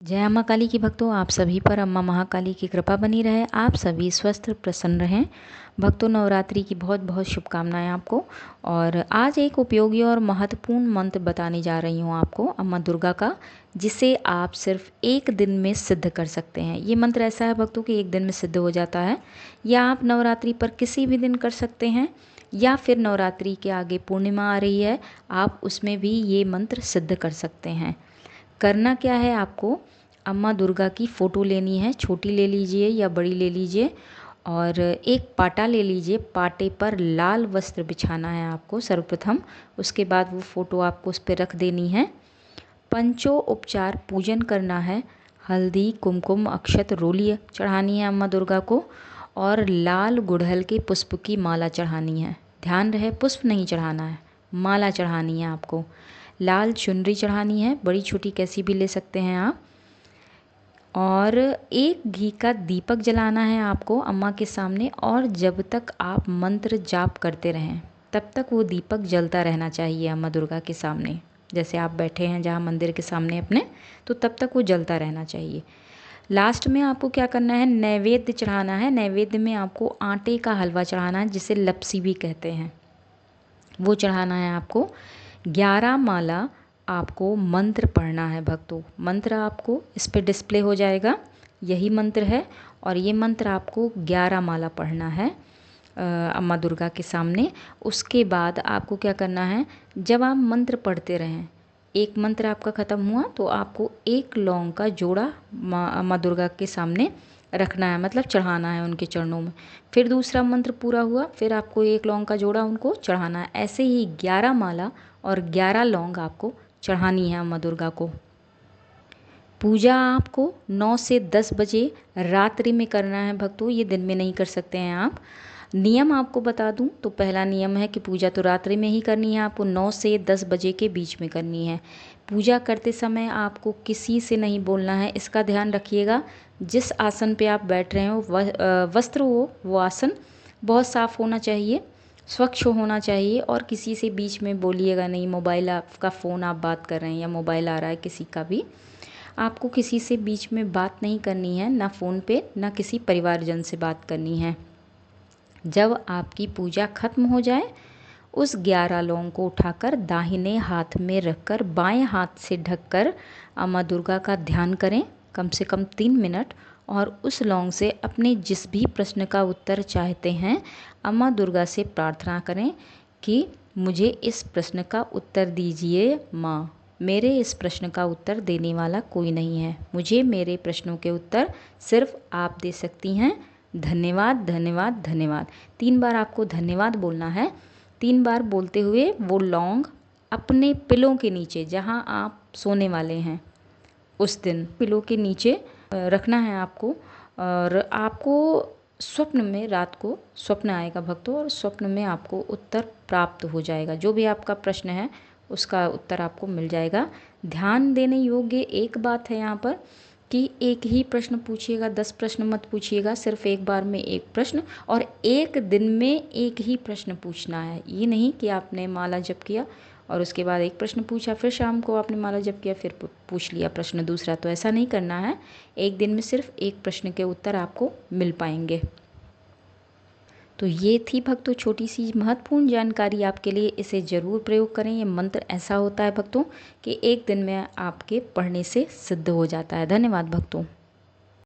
जय अम्मा काली की भक्तों, आप सभी पर अम्मा महाकाली की कृपा बनी रहे। आप सभी स्वस्थ प्रसन्न रहें। भक्तों, नवरात्रि की बहुत बहुत शुभकामनाएं आपको। और आज एक उपयोगी और महत्वपूर्ण मंत्र बताने जा रही हूँ आपको अम्मा दुर्गा का, जिसे आप सिर्फ एक दिन में सिद्ध कर सकते हैं। ये मंत्र ऐसा है भक्तों कि एक दिन में सिद्ध हो जाता है। या आप नवरात्रि पर किसी भी दिन कर सकते हैं, या फिर नवरात्रि के आगे पूर्णिमा आ रही है, आप उसमें भी ये मंत्र सिद्ध कर सकते हैं। करना क्या है, आपको अम्मा दुर्गा की फ़ोटो लेनी है। छोटी ले लीजिए या बड़ी ले लीजिए, और एक पाटा ले लीजिए। पाटे पर लाल वस्त्र बिछाना है आपको सर्वप्रथम। उसके बाद वो फ़ोटो आपको उस पर रख देनी है। पंचो उपचार पूजन करना है। हल्दी, कुमकुम, अक्षत, रोली चढ़ानी है अम्मा दुर्गा को, और लाल गुड़हल के पुष्प की माला चढ़ानी है। ध्यान रहे, पुष्प नहीं चढ़ाना है, माला चढ़ानी है आपको। लाल चुनरी चढ़ानी है, बड़ी छोटी कैसी भी ले सकते हैं आप। और एक घी का दीपक जलाना है आपको अम्मा के सामने, और जब तक आप मंत्र जाप करते रहें तब तक वो दीपक जलता रहना चाहिए अम्मा दुर्गा के सामने। जैसे आप बैठे हैं जहाँ मंदिर के सामने अपने, तो तब तक वो जलता रहना चाहिए। लास्ट में आपको क्या करना है, नैवेद्य चढ़ाना है। नैवेद्य में आपको आटे का हलवा चढ़ाना है, जिसे लपसी भी कहते हैं, वो चढ़ाना है आपको। 11 माला आपको मंत्र पढ़ना है भक्तों। मंत्र आपको इस पे डिस्प्ले हो जाएगा, यही मंत्र है। और ये मंत्र आपको 11 माला पढ़ना है अम्मा दुर्गा के सामने। उसके बाद आपको क्या करना है, जब आप मंत्र पढ़ते रहें, एक मंत्र आपका ख़त्म हुआ तो आपको एक लौंग का जोड़ा अम्मा दुर्गा के सामने रखना है, मतलब चढ़ाना है उनके चरणों में। फिर दूसरा मंत्र पूरा हुआ, फिर आपको एक लौंग का जोड़ा उनको चढ़ाना है। ऐसे ही 11 माला और 11 लौंग आपको चढ़ानी है अम्मा दुर्गा को। पूजा आपको 9 से 10 बजे रात्रि में करना है भक्तों, ये दिन में नहीं कर सकते हैं आप। नियम आपको बता दूं तो पहला नियम है कि पूजा तो रात्रि में ही करनी है, आपको 9 से 10 बजे के बीच में करनी है। पूजा करते समय आपको किसी से नहीं बोलना है, इसका ध्यान रखिएगा। जिस आसन पे आप बैठ रहे हो, वस्त्र हो, वो आसन बहुत साफ़ होना चाहिए, स्वच्छ होना चाहिए। और किसी से बीच में बोलिएगा नहीं। मोबाइल आपका फ़ोन आप बात कर रहे हैं या मोबाइल आ रहा है किसी का भी, आपको किसी से बीच में बात नहीं करनी है, ना फ़ोन पे ना किसी परिवारजन से बात करनी है। जब आपकी पूजा खत्म हो जाए, उस 11 लौंग को उठाकर दाहिने हाथ में रखकर बाएं हाथ से ढककर अम्मा दुर्गा का ध्यान करें कम से कम 3 मिनट। और उस लौंग से अपने जिस भी प्रश्न का उत्तर चाहते हैं, अम्मा दुर्गा से प्रार्थना करें कि मुझे इस प्रश्न का उत्तर दीजिए माँ। मेरे इस प्रश्न का उत्तर देने वाला कोई नहीं है, मुझे मेरे प्रश्नों के उत्तर सिर्फ आप दे सकती हैं। धन्यवाद, धन्यवाद, धन्यवाद। 3 बार आपको धन्यवाद बोलना है। 3 बार बोलते हुए वो लौंग अपने पिलों के नीचे, जहाँ आप सोने वाले हैं उस दिन, पिलो के नीचे रखना है आपको। और आपको स्वप्न में, रात को स्वप्न आएगा भक्तों, और स्वप्न में आपको उत्तर प्राप्त हो जाएगा। जो भी आपका प्रश्न है उसका उत्तर आपको मिल जाएगा। ध्यान देने योग्य एक बात है यहाँ पर कि एक ही प्रश्न पूछिएगा, 10 प्रश्न मत पूछिएगा। सिर्फ एक बार में एक प्रश्न, और एक दिन में एक ही प्रश्न पूछना है। ये नहीं कि आपने माला जप किया और उसके बाद एक प्रश्न पूछा, फिर शाम को आपने माला जप किया, फिर पूछ लिया प्रश्न दूसरा। तो ऐसा नहीं करना है। एक दिन में सिर्फ एक प्रश्न के उत्तर आपको मिल पाएंगे। तो ये थी भक्तों छोटी सी महत्वपूर्ण जानकारी आपके लिए। इसे ज़रूर प्रयोग करें। ये मंत्र ऐसा होता है भक्तों कि एक दिन में आपके पढ़ने से सिद्ध हो जाता है। धन्यवाद भक्तों।